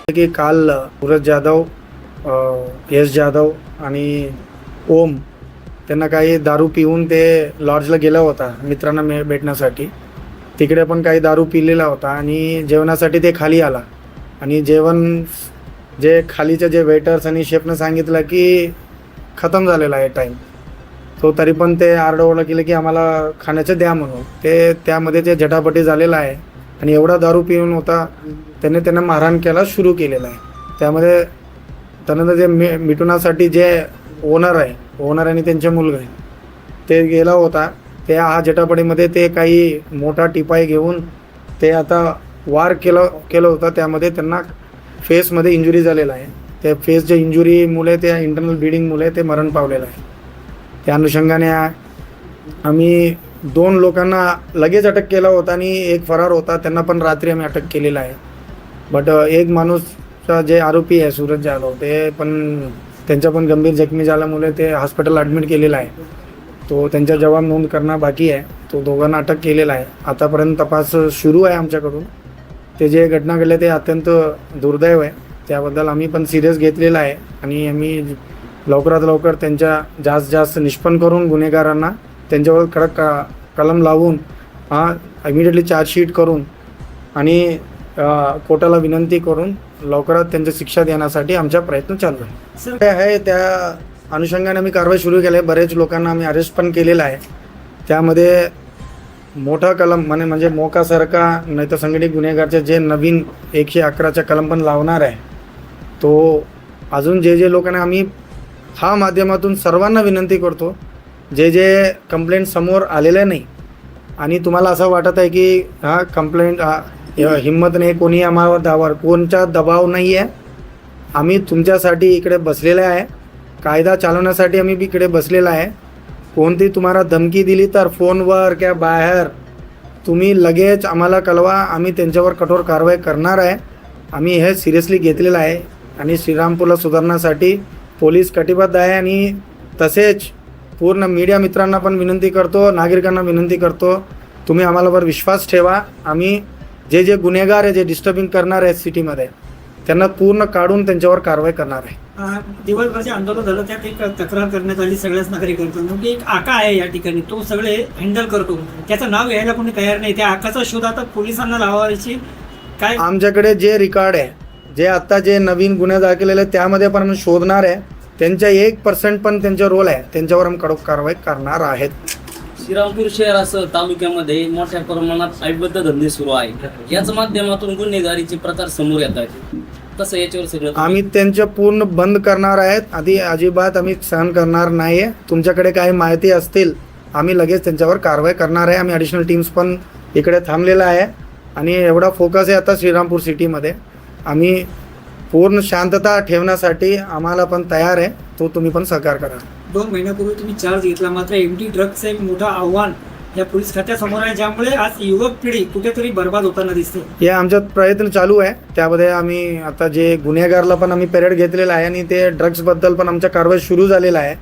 की काल सूरज जाधव, यश जाधव आणि ओम त्यांना काही दारू पिऊन ते लॉजला गेला होता मित्रांना भेटण्यासाठी. तिकडे पण काही दारू पिलेला होता आणि जेवणासाठी ते खाली आला आणि जेवण जे खालीचे जे वेटर्स आणि शेफनं सांगितलं की खतम झालेला आहे टाईम. तो तरी पण ते आरडाओरडा केलं की आम्हाला खाण्याचं द्या म्हणून. ते त्यामध्ये ते झटापटी झालेला आहे आणि एवढा दारू पिऊन होता त्यांना मारहाण केला सुरू केलेला आहे. त्यामध्ये त्यानंतर जे मिटवण्यासाठी जे ओनर आणि त्यांचे मुलगा आहे ते गेला होता. ते हा झटापटीमध्ये ते काही मोठा टिपाई घेऊन ते आता वार केलं होतं. त्यामध्ये त्यांना फेसमध्ये इंजुरी झालेला आहे. त्या फेसच्या इंजुरीमुळे त्या इंटरनल ब्लिडिंगमुळे ते मरण पावलेलं आहे. त्या अनुषंगाने आम्ही 2 लोकांना लगेच अटक केला होता आणि एक फरार होता, त्यांना पण रात्री आम्ही अटक केलेला आहे. बट एक माणूसचा जे आरोपी आहे सूरज जाधव ते पण त्यांच्या पण गंभीर जखमी झाल्यामुळे ते हॉस्पिटल ॲडमिट केलेला आहे. तो त्यांचा जबाब नोंद करणं बाकी आहे. तो दोघांना अटक केलेला आहे. आतापर्यंत तपास सुरू आहे आमच्याकडून. ते जे घटना घडले ते अत्यंत दुर्दैव आहे. त्याबद्दल आम्ही पण सिरियस घेतलेला आहे आणि आम्ही लवकरात लवकर त्यांच्या जास्त निष्पन्न करून गुन्हेगारांना त्यांच्यावर कडक कलम लावून इमिडिएटली चार्जशीट करून आणि कोर्टाला विनंती करून लवकरात त्यांची शिक्षा देण्यासाठी आमचा प्रयत्न चालू आहे. ते आहे त्या अनुषंगाने आम्ही कारवाई सुरू केली आहे. बरेच लोकांना आम्ही अरेस्ट पण केलेलं आहे. त्यामध्ये मोठा कलम म्हणजे मोकासारखा नाही तर संघटित गुन्हेगारचे जे नवीन 111चा कलम पण लावणार आहे. तो अजून जे लोकांना आम्ही हा माध्यमातून सर्वांना विनंती करतो, जे कंप्लेंट समोर आलेले नाही आणि तुम्हाला असं वाटत आहे की हा कंप्लेंट हिंमत नाही, कोणी आम्हावर कोणचा दबाव नाही आहे. आम्ही तुमच्यासाठी इकडे बसलेले आहे. कायदा चालवण्यासाठी आम्ही इकडे बसलेला आहे. कोणती तुम्हाला धमकी दिली तर फोनवर किंवा बाहेर तुम्ही लगेच आम्हाला कळवा. आम्ही त्यांच्यावर कठोर कारवाई करणार आहे. आम्ही हे सिरियसली घेतलेलं आहे आणि श्रीरामपूरला सुधारण्यासाठी पोलीस कटिबद्ध आहे. आणि तसेच पूर्ण मीडिया मित्रांना पण विनंती करतो, नागरिकांना विनंती करतो, तुम्ही आम्हालावर विश्वास ठेवा. आम्ही जे गुन्हेगार आहे, जे डिस्टर्बिंग करणार आहेत सिटीमध्ये, त्यांना पूर्ण काढून त्यांच्यावर कारवाई करणार आहे. दिवसभर जे आंदोलन झालं त्यात एक तक्रार करण्यात आली सगळ्याच नागरिकांकडून की एक आका आहे या ठिकाणी, तो सगळे हँडल करतो, त्याचं नाव घ्यायला कोणी तयार नाही. त्या आकाचा शोध आता पोलिसांना लावायची काय? आमच्याकडे जे रेकॉर्ड आहे, जे आता जे नवीन गुन्हे दाखल त्यामध्ये पण आम्ही शोधणार आहे. त्यांच्या 1% पण त्यांचा रोल आहे, त्यांच्यावर आम्ही कडक कारवाई करणार आहेत. श्रीरामपूर शहरासह तालुक्यामध्ये मोठ्या प्रमाणात अवैध धंदे सुरू आहेत. याच माध्यमातून गुन्हेगारीचे प्रकार समोर येत आहेत. तसं याच्यावर सगळं आम्ही त्यांच्या पूर्ण बंद करणार आहेत. आधी अजिबात आम्ही सहन करणार नाही आहे. तुमच्याकडे काही माहिती असतील आम्ही लगेच त्यांच्यावर कारवाई करणार आहे. आम्ही ॲडिशनल टीम्स पण इकडे थांबलेला आहे आणि एवढा फोकस आहे आता श्रीरामपूर सिटीमध्ये. आम्ही पूर्ण शांतता ठेवण्यासाठी आम्हाला पण तयार आहे. तो तुम्ही पण सहकार्य करा. 2 महिन्यापूर्वी तुम्ही चार्ज घेतला, मात्र एमडी ड्रग्सचं एक मोठं आव्हान या पोलीस खात्यासमोर आहे, ज्यामुळे आज युवक पिढी कुठेतरी बर्बाद होताना दिसते. हे आमचा प्रयत्न चालू आहे. त्यामध्ये आम्ही आता जे गुन्हेगारला पण आम्ही पेरेड घेतलेला आहे आणि ते ड्रग्सबद्दल पण आमच्या कारवाई सुरू झालेला आहे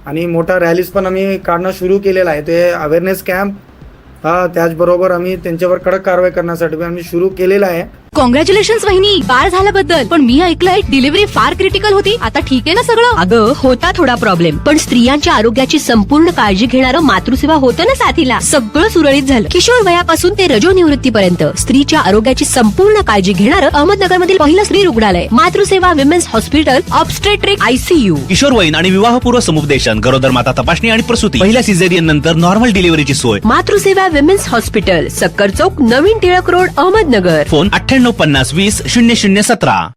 आणि मोठा रॅलीज पण आम्ही काढणं सुरू केलेला आहे. ते अवेअरनेस कॅम्प त्याचबरोबर आम्ही त्यांच्यावर कडक कारवाई करण्यासाठी आम्ही सुरू केलेला आहे. कॉंग्रॅच्युलेशन्स वहिनी, बाळ झाल्याबद्दल. पण मी ऐकलंय डिलिव्हरी फार क्रिटिकल होती. आता ठीक आहे ना सगळं? अगं होता थोडा प्रॉब्लेम, पण स्त्रियांच्या आरोग्याची संपूर्ण काळजी घेणारं मातृसेवा होतं ना साथीला. सगळं सुरळीत झालं. किशोर वयापासून ते रजोनिवृत्तीपर्यंत स्त्रीच्या आरोग्याची संपूर्ण काळजी घेणारं अहमदनगर मधील पहिलं स्त्री रुग्णालय Matruseva women's hospital, obstetric ICU. किशोरवयीन आणि विवाहपूर्व समुपदेशन, गरोदर माता तपासणी आणि प्रसूती, पहिल्या सिझेरियन नंतर नॉर्मल डिलिव्हरीची सोय. मातृसेवा विमेन्स हॉस्पिटल, सक्कर चौक, नवीन टिळक रोड, अहमदनगर. फोन 9850 20 0017.